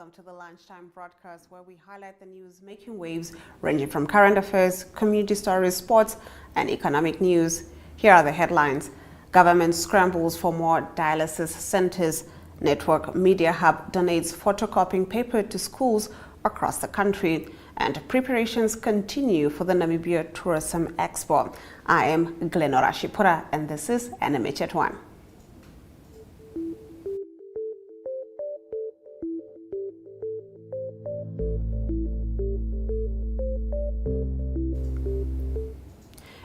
welcome to the Lunchtime Broadcast, where we highlight the news making waves, ranging from current affairs, community stories, sports, and economic news. Here are the headlines. Government scrambles for more dialysis centers. Network Media Hub donates photocopying paper to schools across the country. And preparations continue for the Namibia Tourism Expo. I am Glenora Shipura, and this is NMH at 1.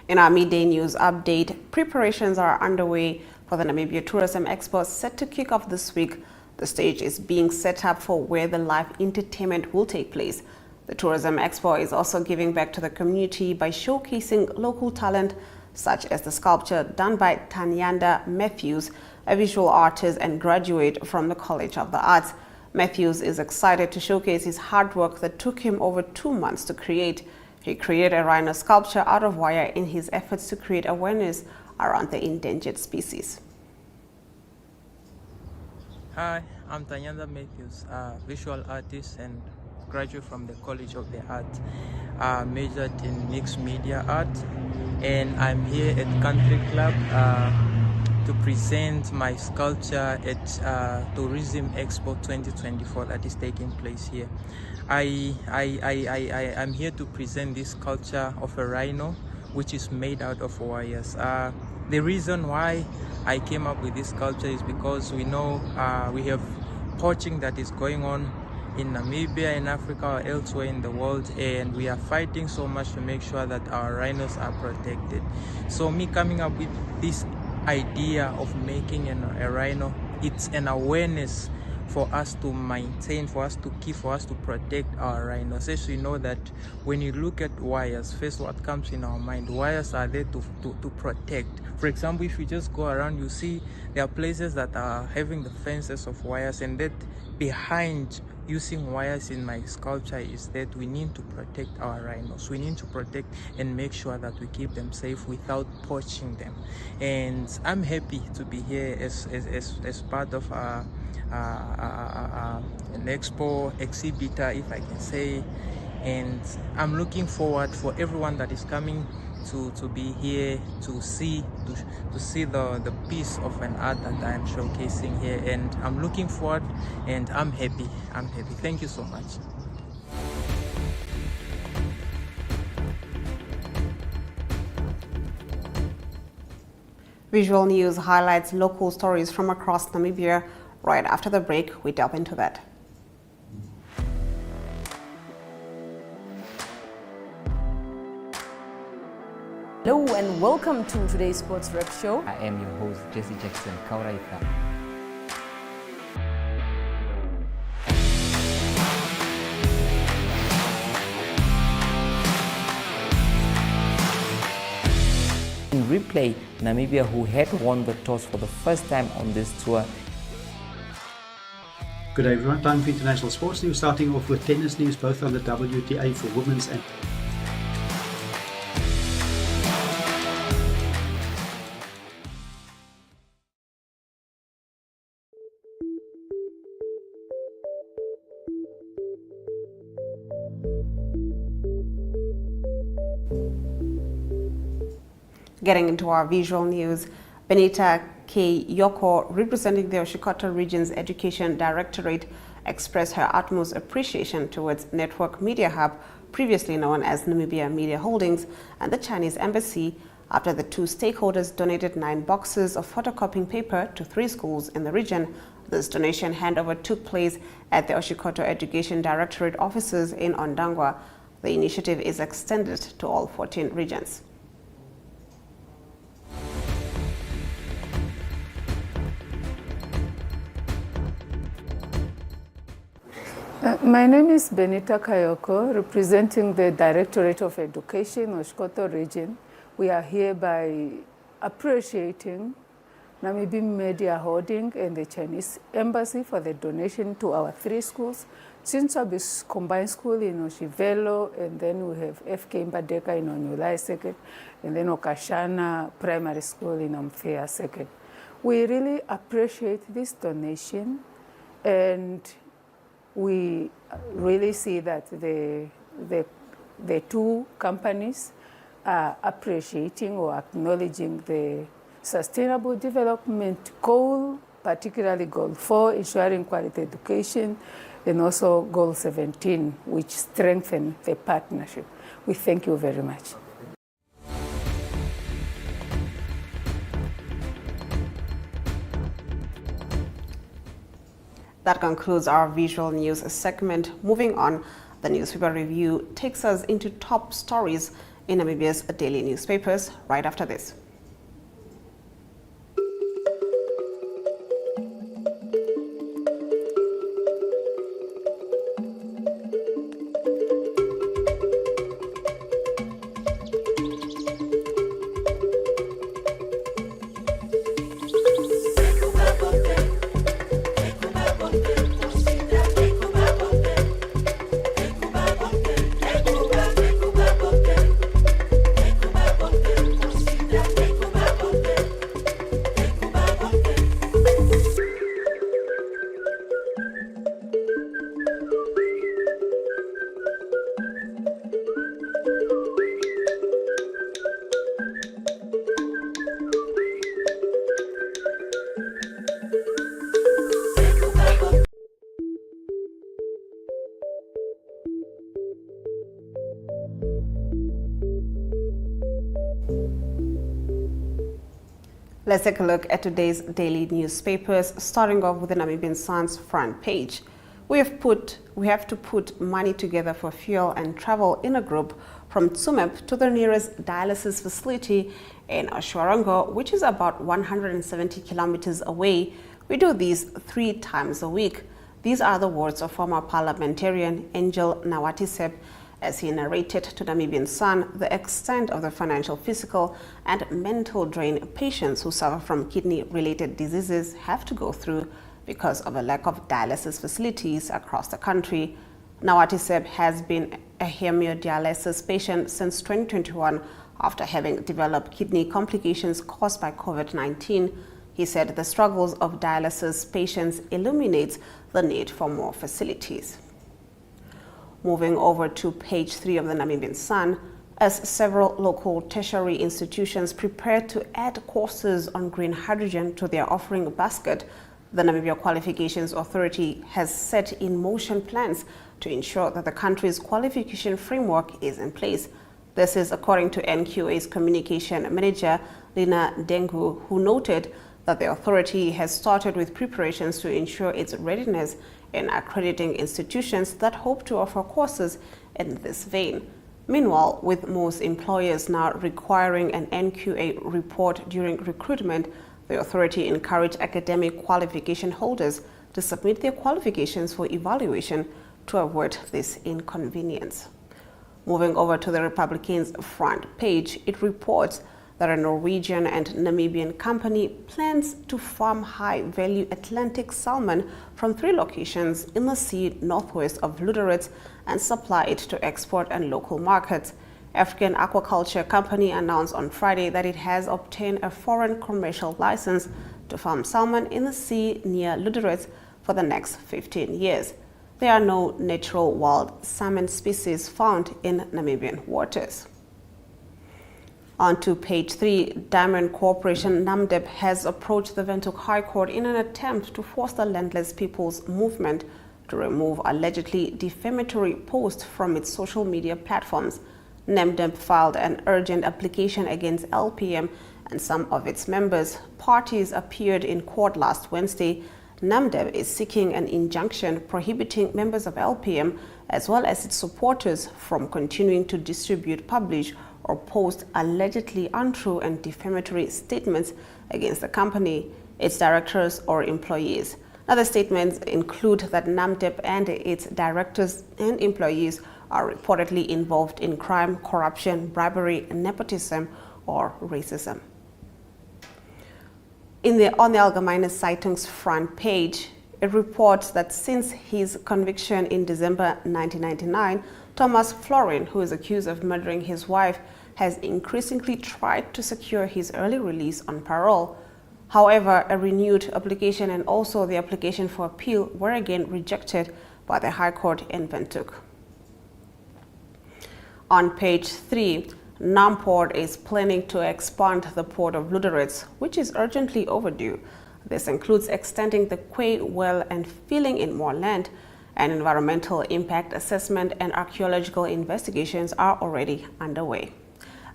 In our midday news update, preparations are underway for the Namibia Tourism Expo set to kick off this week. The stage is being set up for where the live entertainment will take place. The Tourism Expo is also giving back to the community by showcasing local talent, such as the sculpture done by Tanyanda Matthews, a visual artist and graduate from the College of the Arts. Matthews is excited to showcase his hard work that took him over 2 months to create. He created a rhino sculpture out of wire in his efforts to create awareness around the endangered species. Hi, I'm Tanyanda Matthews, a visual artist and graduate from the College of the Arts. Majored in mixed media art, and I'm here at Country Club to present my sculpture at Tourism Expo 2024 that is taking place here. I'm here to present this sculpture of a rhino, which is made out of wires. The reason why I came up with this sculpture is because we know we have poaching that is going on in Namibia, in Africa, or elsewhere in the world, and we are fighting so much to make sure that our rhinos are protected. So me coming up with this idea of making a rhino, it's an awareness for us to maintain, for us to keep, for us to protect our rhinos. As we know that when you look at wires, first what comes in our mind, wires are there to protect. For example, if you just go around, you see there are places that are having the fences of wires, and that behind using wires in my sculpture is that we need to protect our rhinos. We need to protect and make sure that we keep them safe without poaching them. And I'm happy to be here as part of an expo exhibitor, if I can say, and I'm looking forward for everyone that is coming to be here to see the piece of an art that I am showcasing here, and I'm looking forward and I'm happy. Thank you so much. Visual News highlights local stories from across Namibia. Right after the break, we delve into that. Hello and welcome to today's Sports Rep Show. I am your host, Jesse Jackson Kauraita. In replay, Namibia, who had won the toss for the first time on this tour. Good day everyone, time for international sports news, starting off with tennis news, both on the WTA for women's and Getting into our visual news, Benita K. Yoko, representing the Oshikoto Region's Education Directorate, expressed her utmost appreciation towards Network Media Hub, previously known as Namibia Media Holdings, and the Chinese Embassy after the two stakeholders donated 9 boxes of photocopying paper to 3 schools in the region. This donation handover took place at the Oshikoto Education Directorate offices in Ondangwa. The initiative is extended to all 14 regions. My name is Benita Kayoko, representing the Directorate of Education, Oshikoto Region. We are here by appreciating Namibia Media Holding and the Chinese Embassy for the donation to our 3 schools. Chinsabis Combined School in Oshivelo, and then we have FK Mbadeka in Onyulai 2nd, and then Okashana Primary School in Omfea 2nd. We really appreciate this donation, and we really see that the two companies are appreciating or acknowledging the Sustainable Development Goal, particularly Goal 4, ensuring quality education, and also Goal 17, which strengthen the partnership. We thank you very much. That concludes our visual news segment. Moving on, the newspaper review takes us into top stories in Namibia's daily newspapers right after this. Let's take a look at today's daily newspapers, starting off with the Namibian Sun's front page. We have to put money together for fuel and travel in a group from Toursim to the nearest dialysis facility in Ashwarongo, which is about 170 kilometers away. We do these 3 times a week. These are the words of former parliamentarian Angel Nawatiseb as he narrated to Namibian Sun the extent of the financial, physical and mental drain patients who suffer from kidney-related diseases have to go through because of a lack of dialysis facilities across the country. Nawatiseb has been a hemodialysis patient since 2021 after having developed kidney complications caused by COVID-19. He said the struggles of dialysis patients illuminates the need for more facilities. Moving over to page 3 of the Namibian Sun, as several local tertiary institutions prepare to add courses on green hydrogen to their offering basket, the Namibia Qualifications Authority has set in motion plans to ensure that the country's qualification framework is in place. This is according to NQA's communication manager, Lina Dengu, who noted that the authority has started with preparations to ensure its readiness in accrediting institutions that hope to offer courses in this vein. Meanwhile, with most employers now requiring an NQA report during recruitment, the authority encouraged academic qualification holders to submit their qualifications for evaluation to avoid this inconvenience. Moving over to the Republicans' front page, it reports that a Norwegian and Namibian company plans to farm high-value Atlantic salmon from 3 locations in the sea northwest of Luderitz and supply it to export and local markets. African Aquaculture Company announced on Friday that it has obtained a foreign commercial license to farm salmon in the sea near Luderitz for the next 15 years. There are no natural wild salmon species found in Namibian waters. On to page 3, Diamond Corporation Namdeb has approached the Windhoek High Court in an attempt to force the Landless People's Movement to remove allegedly defamatory posts from its social media platforms. Namdeb filed an urgent application against LPM and some of its members. Parties appeared in court last Wednesday. Namdeb is seeking an injunction prohibiting members of LPM as well as its supporters from continuing to distribute, publish, or post allegedly untrue and defamatory statements against the company, its directors, or employees. Other statements include that Namdeb and its directors and employees are reportedly involved in crime, corruption, bribery, nepotism, or racism. On the Allgemeine Zeitung's front page, it reports that since his conviction in December 1999, Thomas Florin, who is accused of murdering his wife, has increasingly tried to secure his early release on parole. However, a renewed application and also the application for appeal were again rejected by the High Court in Windhoek. On page 3, Namport is planning to expand the port of Luderitz, which is urgently overdue. This includes extending the quay well and filling in more land. An environmental impact assessment and archaeological investigations are already underway.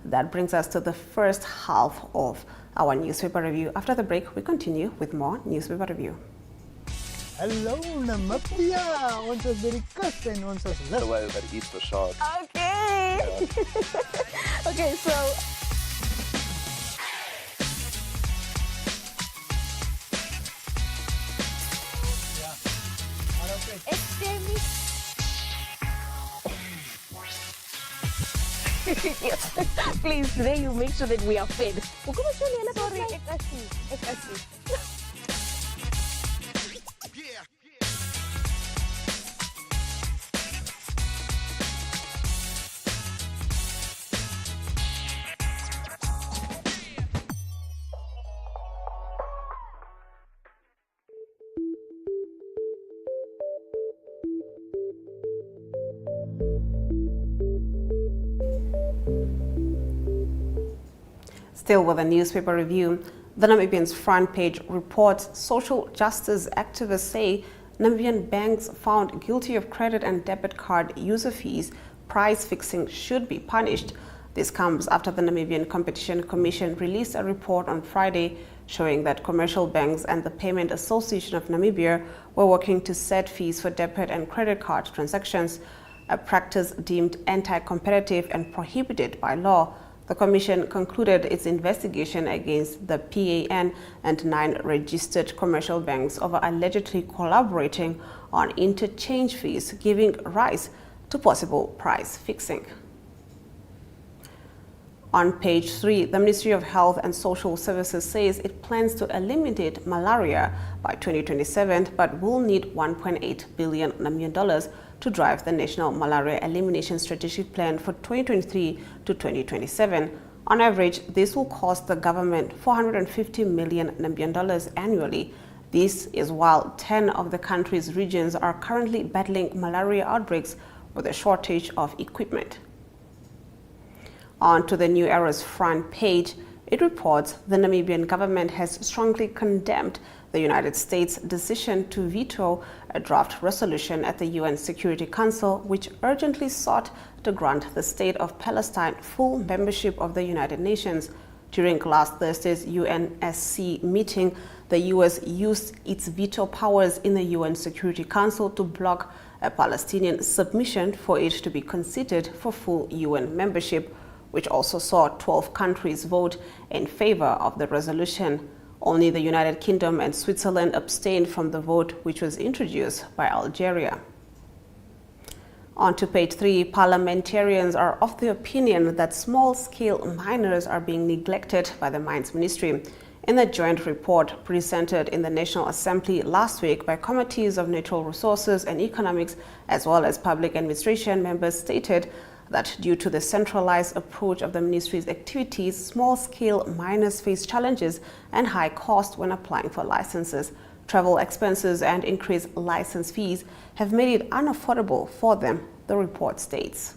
That brings us to the first half of our newspaper review. After the break, we continue with more newspaper review. Hallo Namibia, ons is by die kus en ons is lus. Terwyl by die Easter shot. Okay. Okay, so yes, please, today you make sure that we are fed. Sorry, ek as nie. Still with a newspaper review, the Namibian's front page reports social justice activists say Namibian banks found guilty of credit and debit card user fees price fixing should be punished. This comes after the Namibian Competition Commission released a report on Friday showing that commercial banks and the Payment Association of Namibia were working to set fees for debit and credit card transactions, a practice deemed anti-competitive and prohibited by law. The Commission concluded its investigation against the PAN and 9 registered commercial banks over allegedly collaborating on interchange fees, giving rise to possible price fixing. On page 3, the Ministry of Health and Social Services says it plans to eliminate malaria by 2027, but will need $1.8 billion Namibian to drive the National Malaria Elimination Strategic Plan for 2023 to 2027. On average, this will cost the government $450 million Namibian annually. This is while 10 of the country's regions are currently battling malaria outbreaks with a shortage of equipment. On to the New Era's front page, it reports the Namibian government has strongly condemned the United States' decision to veto a draft resolution at the UN Security Council, which urgently sought to grant the State of Palestine full membership of the United Nations. During last Thursday's UNSC meeting, the US used its veto powers in the UN Security Council to block a Palestinian submission for it to be considered for full UN membership, which also saw 12 countries vote in favor of the resolution. Only the United Kingdom and Switzerland abstained from the vote, which was introduced by Algeria. On to page 3, parliamentarians are of the opinion that small-scale miners are being neglected by the Mines Ministry. In a joint report presented in the National Assembly last week by committees of natural resources and economics, as well as public administration, members stated that due to the centralized approach of the ministry's activities, small-scale miners face challenges and high costs when applying for licenses. Travel expenses and increased license fees have made it unaffordable for them, the report states.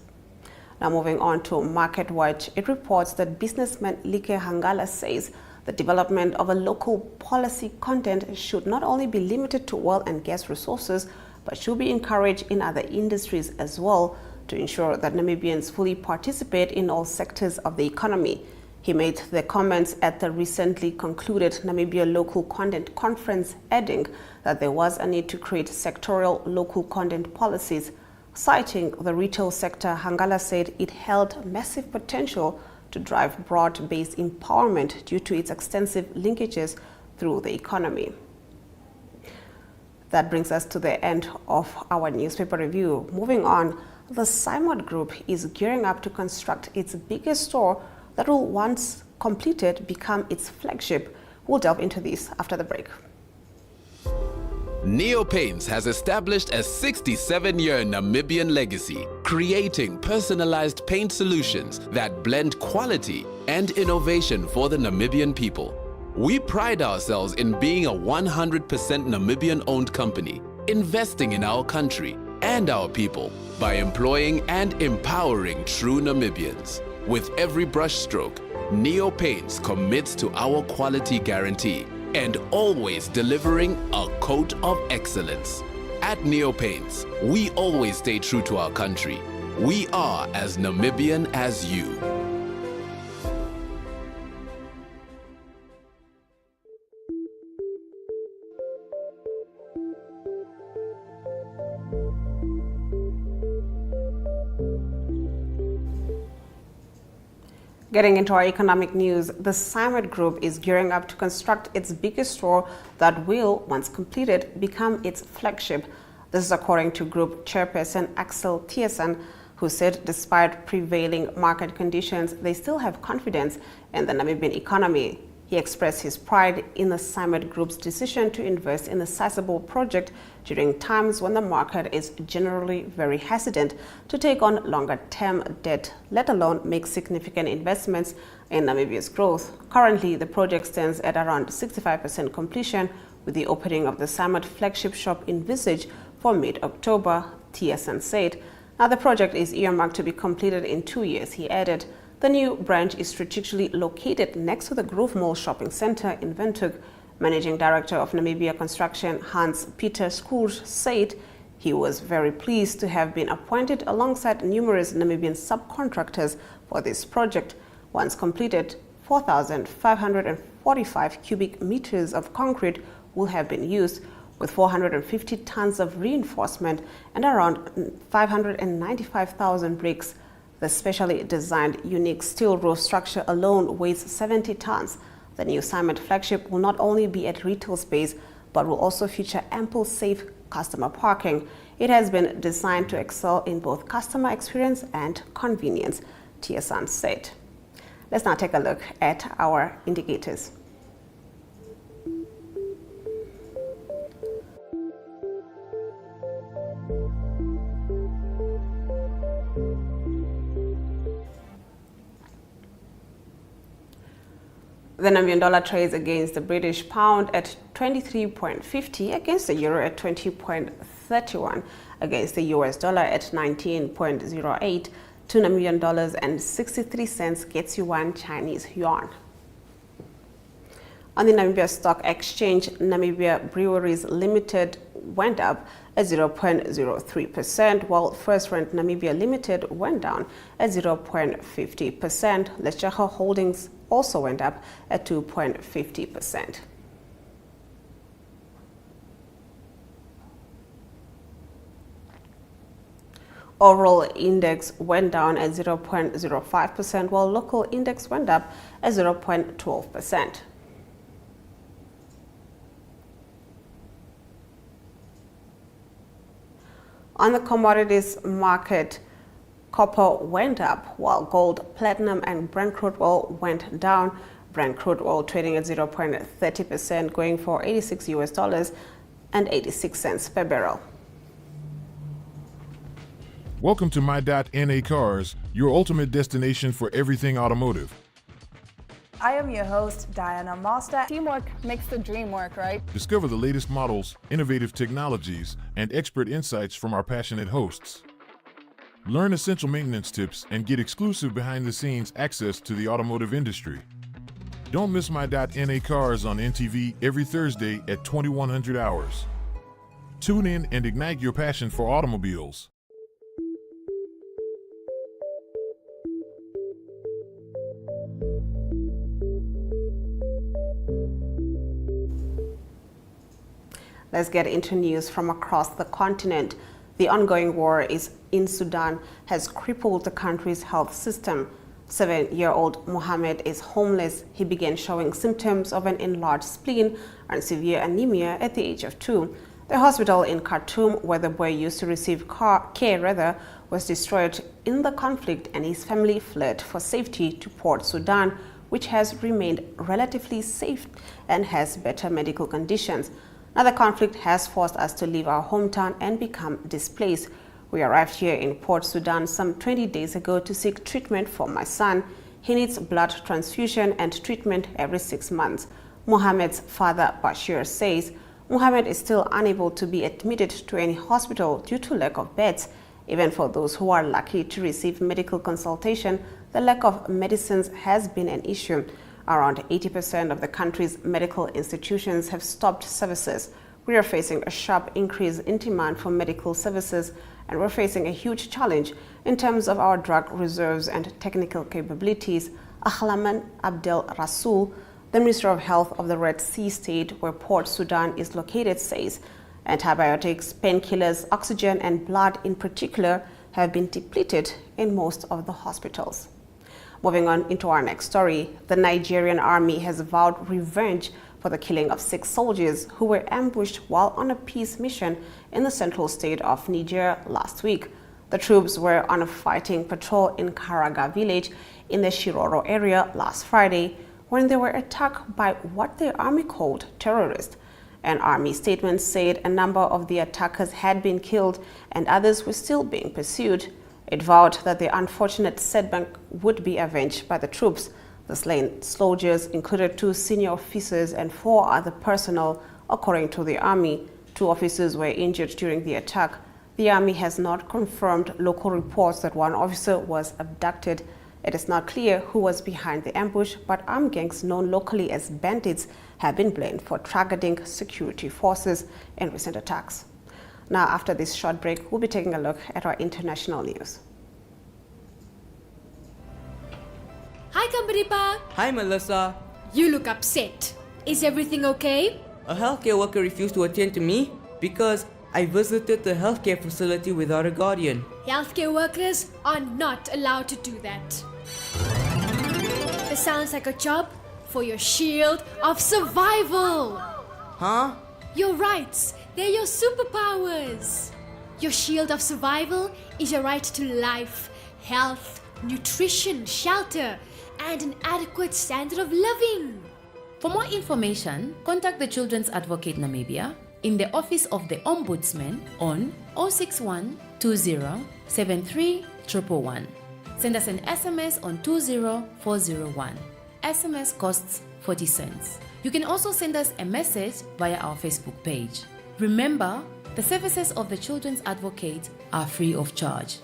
Now moving on to Market Watch, it reports that businessman Like Hangala says the development of a local policy content should not only be limited to oil and gas resources, but should be encouraged in other industries as well, to ensure that Namibians fully participate in all sectors of the economy. He made the comments at the recently concluded Namibia Local Content Conference, adding that there was a need to create sectoral local content policies. Citing the retail sector, Hangala said it held massive potential to drive broad-based empowerment due to its extensive linkages through the economy. That brings us to the end of our newspaper review. Moving on, the Simon Group is gearing up to construct its biggest store that will, once completed, become its flagship. We'll delve into this after the break. Neo Paints has established a 67-year Namibian legacy, creating personalized paint solutions that blend quality and innovation for the Namibian people. We pride ourselves in being a 100% Namibian-owned company, investing in our country and our people by employing and empowering true Namibians. With every brushstroke, Neo Paints commits to our quality guarantee and always delivering a coat of excellence. At Neo Paints, we always stay true to our country. We are as Namibian as you. Getting into our economic news, the Simon Group is gearing up to construct its biggest store that will, once completed, become its flagship. This is according to Group Chairperson Axel Toursim, who said despite prevailing market conditions, they still have confidence in the Namibian economy. He expressed his pride in the Simon Group's decision to invest in a sizable project during times when the market is generally very hesitant to take on longer-term debt, let alone make significant investments in Namibia's growth. Currently, the project stands at around 65% completion, with the opening of the Simon flagship shop envisaged for mid-October, Toursim said. Now, the project is earmarked to be completed in 2 years, he added. The new branch is strategically located next to the Grove Mall Shopping Center in Windhoek. Managing Director of Namibia Construction, Hans-Peter Skoors, said he was very pleased to have been appointed alongside numerous Namibian subcontractors for this project. Once completed, 4,545 cubic meters of concrete will have been used, with 450 tons of reinforcement and around 595,000 bricks. The specially designed unique steel roof structure alone weighs 70 tons. The new Simon flagship will not only be at retail space, but will also feature ample safe customer parking. It has been designed to excel in both customer experience and convenience, Toursim said. Let's now take a look at our indicators. The Namibian dollar trades against the British pound at 23.50, against the euro at 20.31, against the US dollar at 19.08. 2 Namibian dollars and 63 cents gets you 1 Chinese yuan. On the Namibia Stock Exchange, Namibia Breweries Limited went up at 0.03%, while First Rand Namibia Limited went down at 0.50%. Leschacher Holdings also went up at 2.50%. Overall index went down at 0.05%, while local index went up at 0.12%. On the commodities market, copper went up, while gold, platinum, and Brent crude oil went down. Brent crude oil trading at 0.30%, going for $86 and 86 cents per barrel. Welcome to My.NA Cars, your ultimate destination for everything automotive. I am your host, Diana Master. Teamwork makes the dream work, right? Discover the latest models, innovative technologies, and expert insights from our passionate hosts. Learn essential maintenance tips and get exclusive behind-the-scenes access to the automotive industry. Don't miss My.NA Cars on NTV every Thursday at 2100 hours. Tune in and ignite your passion for automobiles. Let's get into news from across the continent. The ongoing war in Sudan has crippled the country's health system. 7-year-old Mohammed is homeless. He began showing symptoms of an enlarged spleen and severe anemia at the age of 2. The hospital in Khartoum, where the boy used to receive care, was destroyed in the conflict, and his family fled for safety to Port Sudan, which has remained relatively safe and has better medical conditions. Now, the conflict has forced us to leave our hometown and become displaced. We arrived here in Port Sudan some 20 days ago to seek treatment for my son. He needs blood transfusion and treatment every 6 months. Mohammed's father, Bashir, says, Mohammed is still unable to be admitted to any hospital due to lack of beds. Even for those who are lucky to receive medical consultation, the lack of medicines has been an issue. Around 80% of the country's medical institutions have stopped services. We are facing a sharp increase in demand for medical services, and we're facing a huge challenge in terms of our drug reserves and technical capabilities, Ahlaman Abdel Rasul, the Minister of Health of the Red Sea state where Port Sudan is located, says. Antibiotics, painkillers, oxygen and blood in particular have been depleted in most of the hospitals. Moving on into our next story, the Nigerian army has vowed revenge for the killing of 6 soldiers who were ambushed while on a peace mission in the central state of Niger last week. The troops were on a fighting patrol in Karaga village in the Shiroro area last Friday when they were attacked by what the army called terrorists. An army statement said a number of the attackers had been killed and others were still being pursued. It vowed that the unfortunate setback would be avenged by the troops. The slain soldiers included 2 senior officers and 4 other personnel, according to the army. 2 officers were injured during the attack. The army has not confirmed local reports that 1 officer was abducted. It is not clear who was behind the ambush, but armed gangs known locally as bandits have been blamed for targeting security forces in recent attacks. Now, after this short break, we'll be taking a look at our international news. Hi, Kambaripa. Hi, Melissa. You look upset. Is everything okay? A healthcare worker refused to attend to me because I visited the healthcare facility without a guardian. Healthcare workers are not allowed to do that. This sounds like a job for your shield of survival. Huh? Your rights, they're your superpowers. Your shield of survival is your right to life, health, nutrition, shelter, and an adequate standard of living. For more information, contact the Children's Advocate Namibia in the Office of the Ombudsman on 061 20 73 111. Send us an SMS on 20401. SMS costs 40 cents. You can also send us a message via our Facebook page. Remember, the services of the Children's Advocate are free of charge.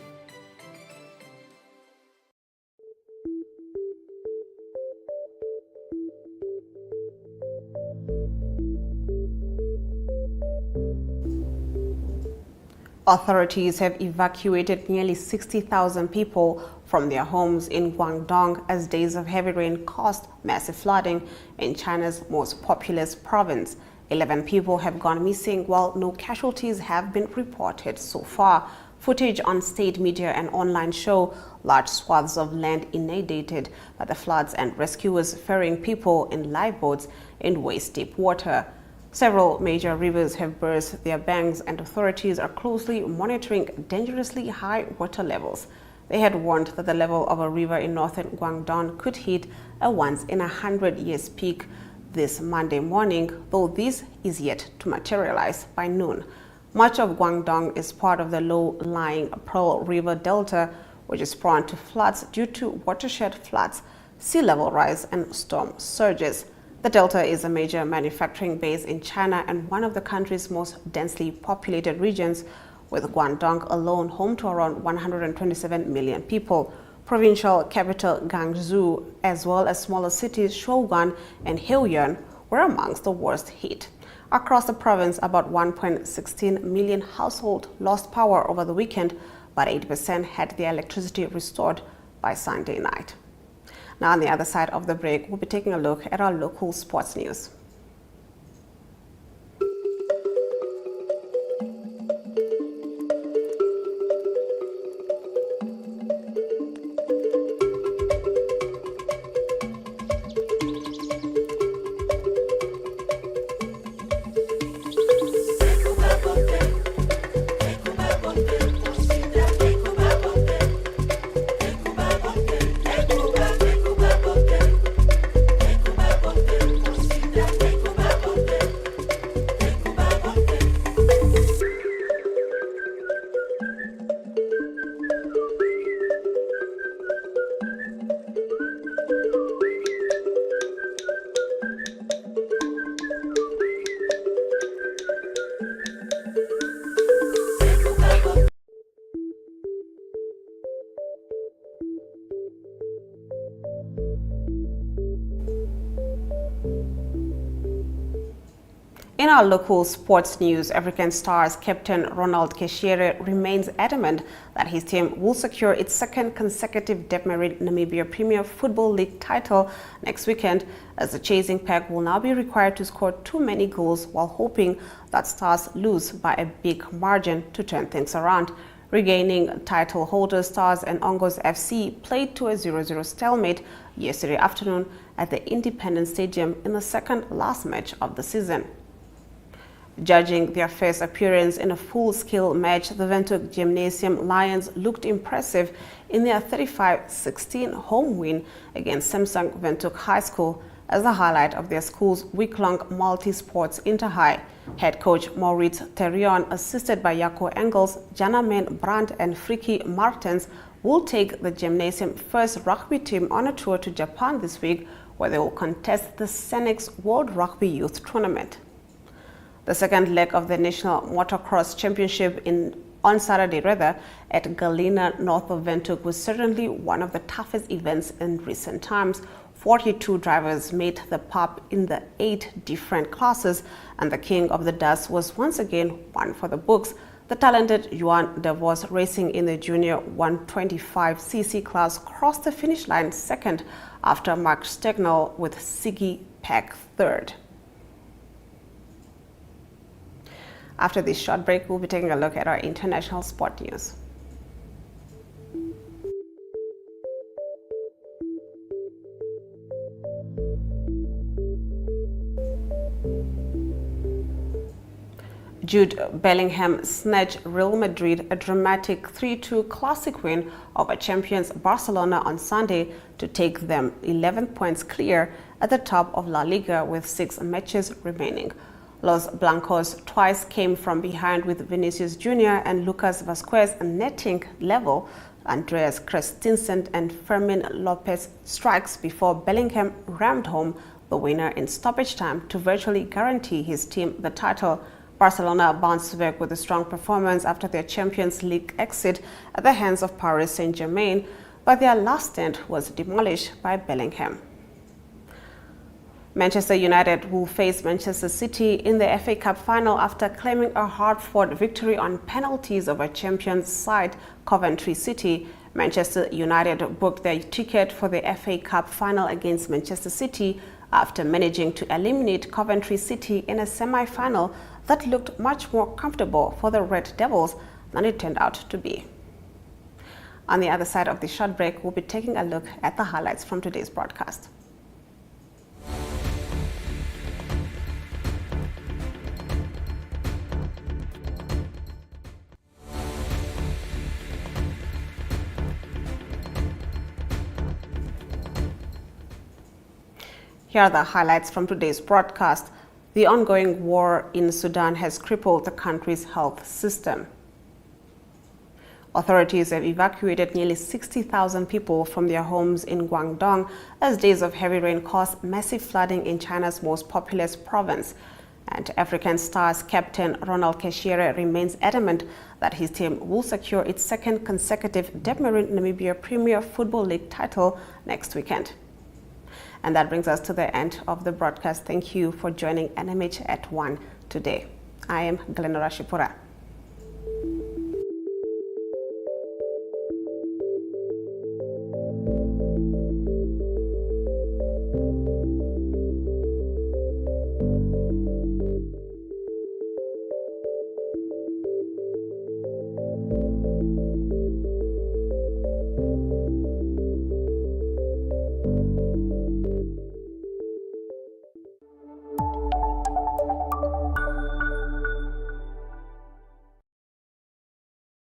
Authorities have evacuated nearly 60,000 people from their homes in Guangdong as days of heavy rain caused massive flooding in China's most populous province. 11 people have gone missing while no casualties have been reported so far. Footage on state media and online show large swaths of land inundated by the floods and rescuers ferrying people in lifeboats in waist-deep water. Several major rivers have burst their banks and authorities are closely monitoring dangerously high water levels. They had warned that the level of a river in northern Guangdong could hit a once-in-a-100-year peak this Monday morning, though this is yet to materialize by noon. Much of Guangdong is part of the low-lying Pearl River Delta, which is prone to floods due to watershed floods, sea level rise, and storm surges. The Delta is a major manufacturing base in China and one of the country's most densely populated regions, with Guangdong alone home to around 127 million people. Provincial capital Guangzhou, as well as smaller cities Shougan and Heoyuan, were amongst the worst hit. Across the province, about 1.16 million households lost power over the weekend, but 80% had their electricity restored by Sunday night. Now, on the other side of the break, we'll be taking a look at our local sports news. In our local sports news, African Stars captain Ronald Keshere remains adamant that his team will secure its second consecutive Debmerit Namibia Premier Football League title next weekend, as the chasing pack will now be required to score too many goals while hoping that Stars lose by a big margin to turn things around. Regaining title holders Stars and Ongos FC played to a 0-0 stalemate yesterday afternoon at the Independence Stadium in the second last match of the season. Judging their first appearance in a full-scale match, the Windhoek Gymnasium Lions looked impressive in their 35-16 home win against Samsung Windhoek High School as the highlight of their school's week-long multi-sports inter-high. Head coach Maurits Therion, assisted by Jaco Engels, Janamen Brandt and Friki Martens, will take the gymnasium first rugby team on a tour to Japan this week, where they will contest the Senex World Rugby Youth Tournament. The second leg of the National Motocross Championship on Saturday at Galena, north of Windhoek, was certainly one of the toughest events in recent times. 42 drivers made the pop in the 8 different classes, and the king of the dust was once again one for the books. The talented Johan de Vos, racing in the junior 125cc class, crossed the finish line second after Mark Stegnall with Siggy Peck third. After this short break, we'll be taking a look at our international sport news. Jude Bellingham snatched Real Madrid a dramatic 3-2 classic win over champions Barcelona on Sunday to take them 11 points clear at the top of La Liga with 6 matches remaining. Los Blancos twice came from behind, with Vinicius Jr. and Lucas Vazquez netting level. Andreas Christensen and Fermin Lopez strikes before Bellingham rammed home the winner in stoppage time to virtually guarantee his team the title. Barcelona bounced back with a strong performance after their Champions League exit at the hands of Paris Saint-Germain, but their last stand was demolished by Bellingham. Manchester United will face Manchester City in the FA Cup final after claiming a hard-fought victory on penalties over champions side Coventry City. Manchester United booked their ticket for the FA Cup final against Manchester City after managing to eliminate Coventry City in a semi-final that looked much more comfortable for the Red Devils than it turned out to be. On the other side of the short break, we'll be taking a look at the highlights from today's broadcast. Here are the highlights from today's broadcast. The ongoing war in Sudan has crippled the country's health system. Authorities have evacuated nearly 60,000 people from their homes in Guangdong as days of heavy rain caused massive flooding in China's most populous province. And African Stars captain Ronald Keshere remains adamant that his team will secure its second consecutive Debmerit Namibia Premier Football League title next weekend. And that brings us to the end of the broadcast. Thank you for joining NMH at 1 today. I am Glenora Shipura.